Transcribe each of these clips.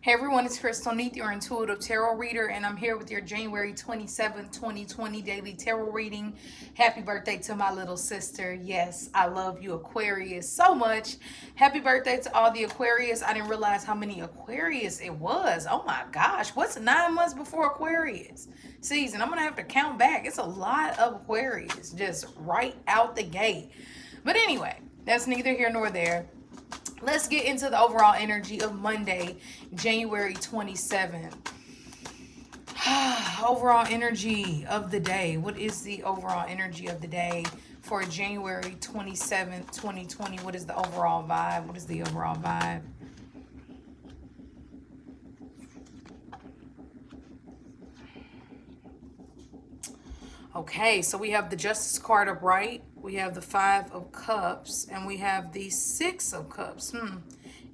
Hey everyone, it's Crystal Neath, your intuitive tarot reader, and I'm here with your January 27th, 2020 daily tarot reading. Happy birthday to my little sister. Yes, I love you, Aquarius, so much. Happy birthday to all the Aquarius. I didn't realize how many Aquarius it was. Oh my gosh, what's 9 months before Aquarius season? I'm going to have to count back. It's a lot of Aquarius just right out the gate. But anyway, that's neither here nor there. Let's get into the overall energy of Monday, January 27th. Overall energy of the day. What is the overall energy of the day for January 27th, 2020? What is the overall vibe? What is the overall vibe? Okay, so we have the Justice card upright, we have the Five of Cups, and we have the Six of Cups.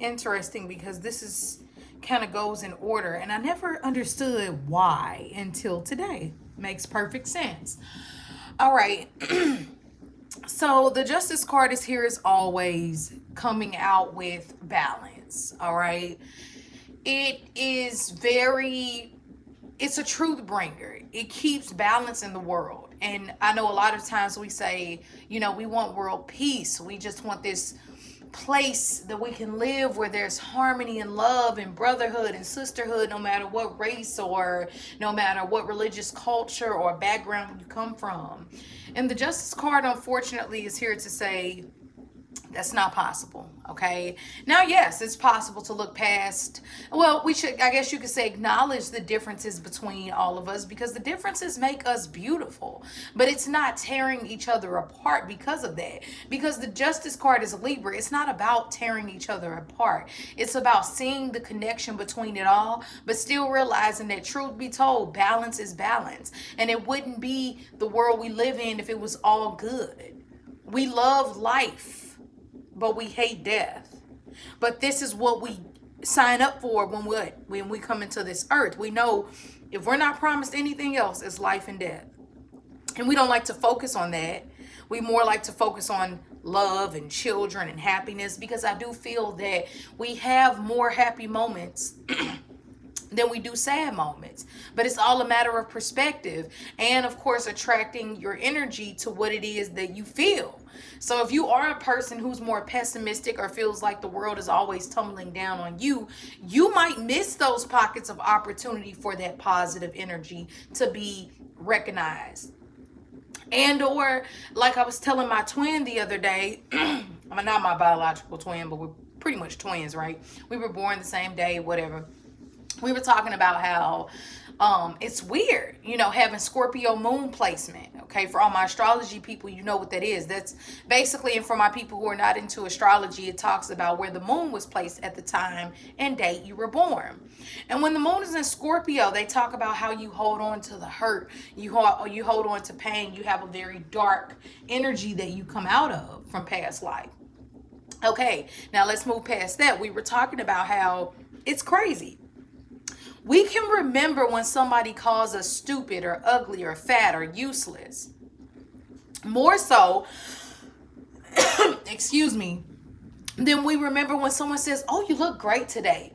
Interesting, because this is kind of goes in order, and I never understood why until today. Makes perfect sense. All right. So the Justice card is here as always, coming out with balance. All right. It's a truth bringer. It keeps balance in the world. And I know a lot of times we say, we want world peace. We just want this place that we can live where there's harmony and love and brotherhood and sisterhood, no matter what race or no matter what religious culture or background you come from. And the Justice card, unfortunately, is here to say that's not possible. Okay. Now, yes, it's possible to look past. Well, I guess you could say, acknowledge the differences between all of us, because the differences make us beautiful. But it's not tearing each other apart because of that. Because the Justice card is a Libra. It's not about tearing each other apart. It's about seeing the connection between it all, but still realizing that, truth be told, balance is balance. And it wouldn't be the world we live in if it was all good. We love life, but we hate death. But this is what we sign up for when we come into this earth. We know if we're not promised anything else, it's life and death. And we don't like to focus on that. We more like to focus on love and children and happiness, because I do feel that we have more happy moments than we do sad moments. But it's all a matter of perspective, and of course attracting your energy to what it is that you feel. So if you are a person who's more pessimistic or feels like the world is always tumbling down on you, you might miss those pockets of opportunity for that positive energy to be recognized. And or, like I was telling my twin the other day, I'm not my biological twin, but we're pretty much twins, right? We were born the same day, whatever. We were talking about how it's weird, having Scorpio moon placement. Okay, for all my astrology people, you know what that is. That's basically, and for my people who are not into astrology, it talks about where the moon was placed at the time and date you were born. And when the moon is in Scorpio, they talk about how you hold on to the hurt, you hold on to pain. You have a very dark energy that you come out of from past life. Okay, now let's move past that. We were talking about how it's crazy. We can remember when somebody calls us stupid or ugly or fat or useless. More so, excuse me, than we remember when someone says, oh, you look great today.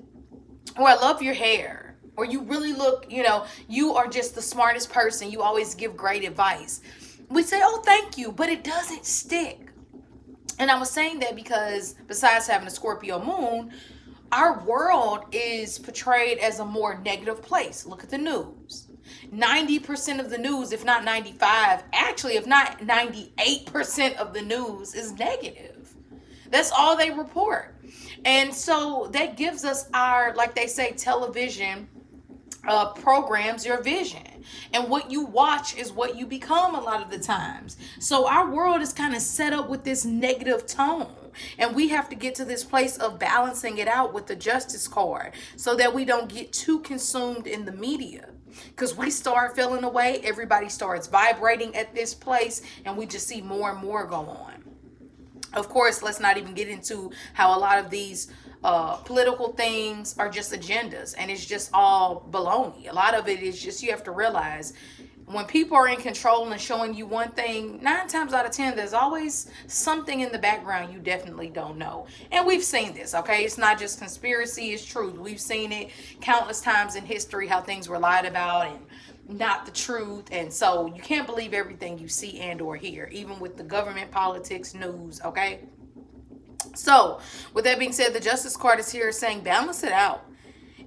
Or I love your hair. Or you really look, you are just the smartest person. You always give great advice. We say, oh, thank you, but it doesn't stick. And I was saying that because besides having a Scorpio moon, our world is portrayed as a more negative place. Look at the news. 90% of the news, if not 95, actually, if not 98% of the news is negative. That's all they report. And so that gives us our, like they say, television programs your vision. And what you watch is what you become a lot of the times. So our world is kind of set up with this negative tone. And we have to get to this place of balancing it out with the Justice card so that we don't get too consumed in the media. Because we start feeling away, everybody starts vibrating at this place, and we just see more and more go on. Of course, let's not even get into how a lot of these political things are just agendas, and it's just all baloney. A lot of it is just, you have to realize when people are in control and showing you one thing, 9 times out of 10, there's always something in the background you definitely don't know. And we've seen this, okay? It's not just conspiracy, it's truth. We've seen it countless times in history, how things were lied about and not the truth. And so you can't believe everything you see and or hear, even with the government, politics, news, okay? So with that being said, the Justice card is here saying balance it out.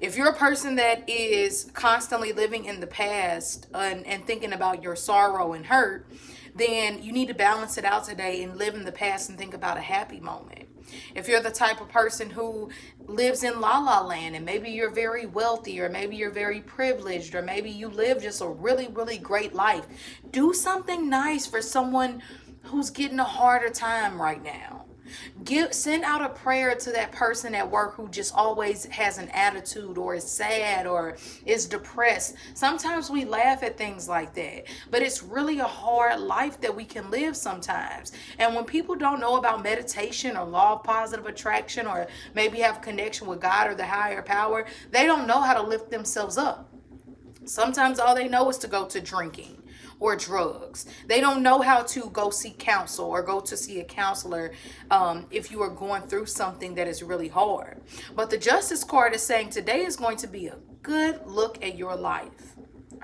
If you're a person that is constantly living in the past and thinking about your sorrow and hurt, then you need to balance it out today and live in the past and think about a happy moment. If you're the type of person who lives in la la land and maybe you're very wealthy or maybe you're very privileged or maybe you live just a really, really great life, do something nice for someone who's getting a harder time right now. Send out a prayer to that person at work who just always has an attitude or is sad or is depressed. Sometimes we laugh at things like that, but it's really a hard life that we can live sometimes. And when people don't know about meditation or law of positive attraction or maybe have a connection with God or the higher power, they don't know how to lift themselves up. Sometimes all they know is to go to drinking or drugs. They don't know how to go seek counsel or go to see a counselor if you are going through something that is really hard. But the Justice card is saying today is going to be a good look at your life.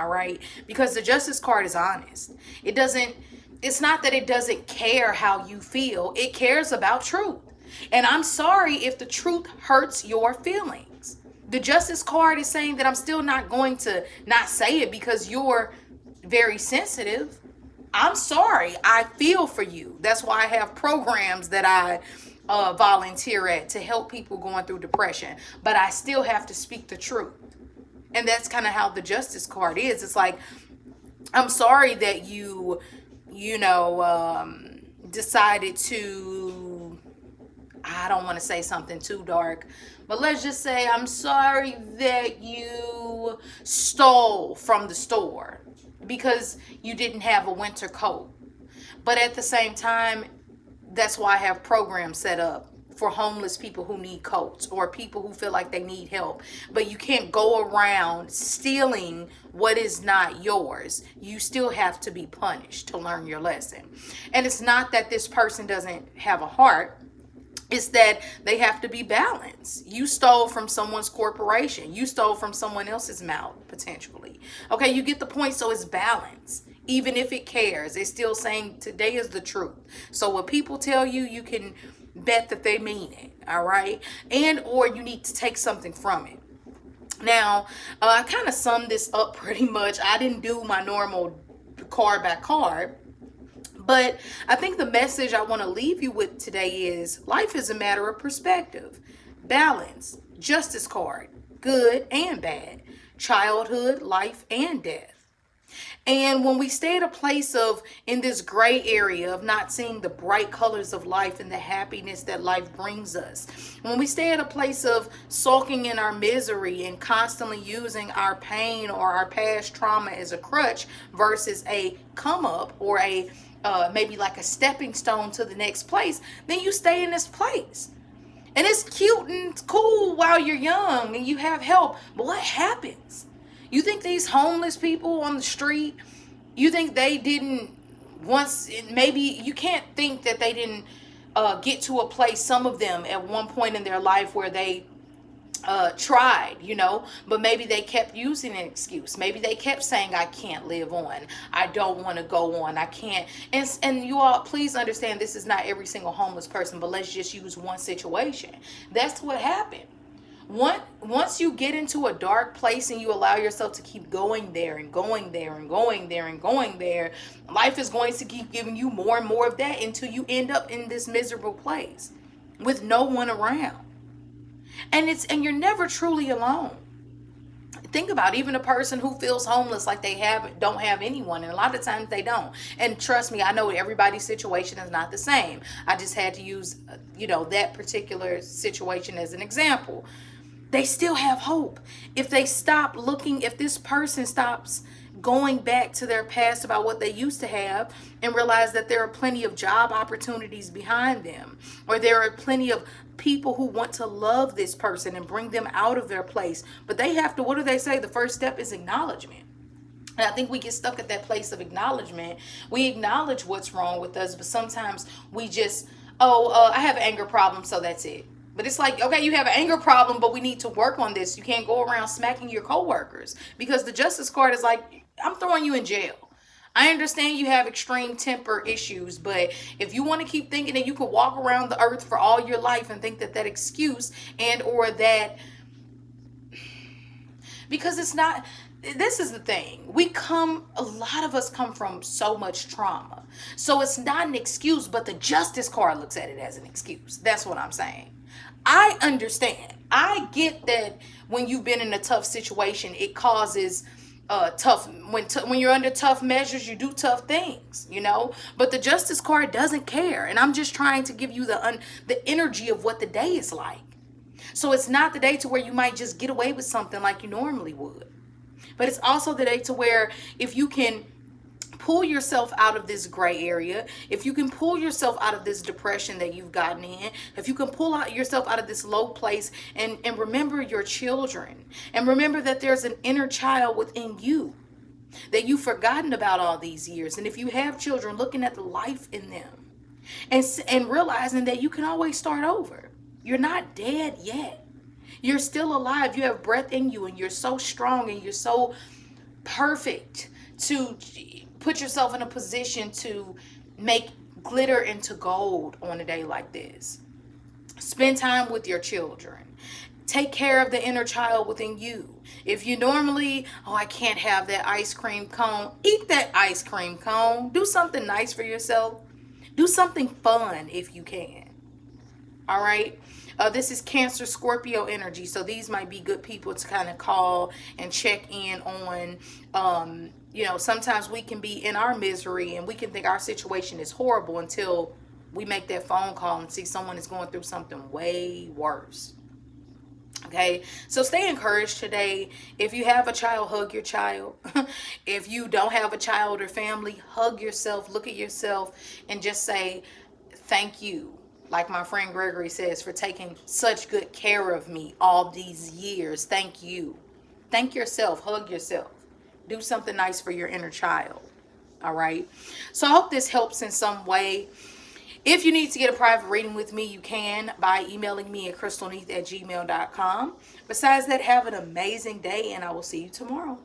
All right? Because the Justice card is honest. It's not that it doesn't care how you feel. It cares about truth. And I'm sorry if the truth hurts your feelings. The Justice card is saying that I'm still not going to not say it because you're very sensitive. I'm sorry. I feel for you. That's why I have programs that I volunteer at to help people going through depression. But I still have to speak the truth. And that's kind of how the Justice card is. It's like, I'm sorry that you decided to, I don't want to say something too dark, but let's just say I'm sorry that you stole from the store because you didn't have a winter coat. But at the same time, that's why I have programs set up for homeless people who need coats or people who feel like they need help. But you can't go around stealing what is not yours. You still have to be punished to learn your lesson. And it's not that this person doesn't have a heart. It's that they have to be balanced. You stole from someone's corporation. You stole from someone else's mouth, potentially. Okay, you get the point. So it's balance. Even if it cares, it's still saying today is the truth. So what people tell you, you can bet that they mean it. All right. And or you need to take something from it. Now, I kind of summed this up pretty much. I didn't do my normal card by card. But I think the message I want to leave you with today is life is a matter of perspective, balance, Justice card, good and bad, childhood, life, and death. And when we stay at a place of in this gray area of not seeing the bright colors of life and the happiness that life brings us, when we stay at a place of sulking in our misery and constantly using our pain or our past trauma as a crutch versus a come up or a maybe like a stepping stone to the next place, then you stay in this place. And it's cute and cool while you're young and you have help. But what happens? You think these homeless people on the street, you think they didn't once, maybe you can't think that they didn't get to a place, some of them at one point in their life where they tried, but maybe they kept using an excuse. Maybe they kept saying, I can't live on. I don't want to go on. I can't. And you all, please understand, this is not every single homeless person, but let's just use one situation. That's what happened. Once you get into a dark place and you allow yourself to keep going there and going there and going there and going there, life is going to keep giving you more and more of that until you end up in this miserable place with no one around. And you're never truly alone. Think about even a person who feels homeless like they don't have anyone, and a lot of times they don't. And trust me, I know everybody's situation is not the same. I just had to use that particular situation as an example. They still have hope. If they stop looking, if this person stops going back to their past about what they used to have and realize that there are plenty of job opportunities behind them, or there are plenty of people who want to love this person and bring them out of their place. But they have to, what do they say? The first step is acknowledgement. And I think we get stuck at that place of acknowledgement. We acknowledge what's wrong with us, but sometimes we just, I have an anger problem, so that's it. But it's like, okay, you have an anger problem, but we need to work on this. You can't go around smacking your coworkers, because the justice card is like, I'm throwing you in jail. I understand you have extreme temper issues, but if you want to keep thinking that you could walk around the earth for all your life and think that that excuse and or that, because it's not, this is the thing, a lot of us come from so much trauma, so it's not an excuse, but the justice card looks at it as an excuse. That's what I'm saying. I understand, I get that when you've been in a tough situation, it causes tough, when you're under tough measures, you do tough things, but the justice card doesn't care. And I'm just trying to give you the energy of what the day is like. So it's not the day to where you might just get away with something like you normally would. But it's also the day to where if you can pull yourself out of this gray area, if you can pull yourself out of this depression that you've gotten in, if you can pull yourself out of this low place and remember your children, and remember that there's an inner child within you that you've forgotten about all these years. And if you have children, looking at the life in them and realizing that you can always start over. You're not dead yet. You're still alive. You have breath in you, and you're so strong, and you're so perfect to put yourself in a position to make glitter into gold on a day like this. Spend time with your children. Take care of the inner child within you. If you normally, I can't have that ice cream cone, eat that ice cream cone. Do something nice for yourself. Do something fun if you can. All right. This is Cancer Scorpio energy. So these might be good people to kind of call and check in on. Sometimes we can be in our misery and we can think our situation is horrible until we make that phone call and see someone is going through something way worse. Okay, so stay encouraged today. If you have a child, hug your child. If you don't have a child or family, hug yourself, look at yourself, and just say, thank you. Like my friend Gregory says, for taking such good care of me all these years. Thank you. Thank yourself. Hug yourself. Do something nice for your inner child. All right. So I hope this helps in some way. If you need to get a private reading with me, you can by emailing me at crystalneath@gmail.com. Besides that, have an amazing day, and I will see you tomorrow.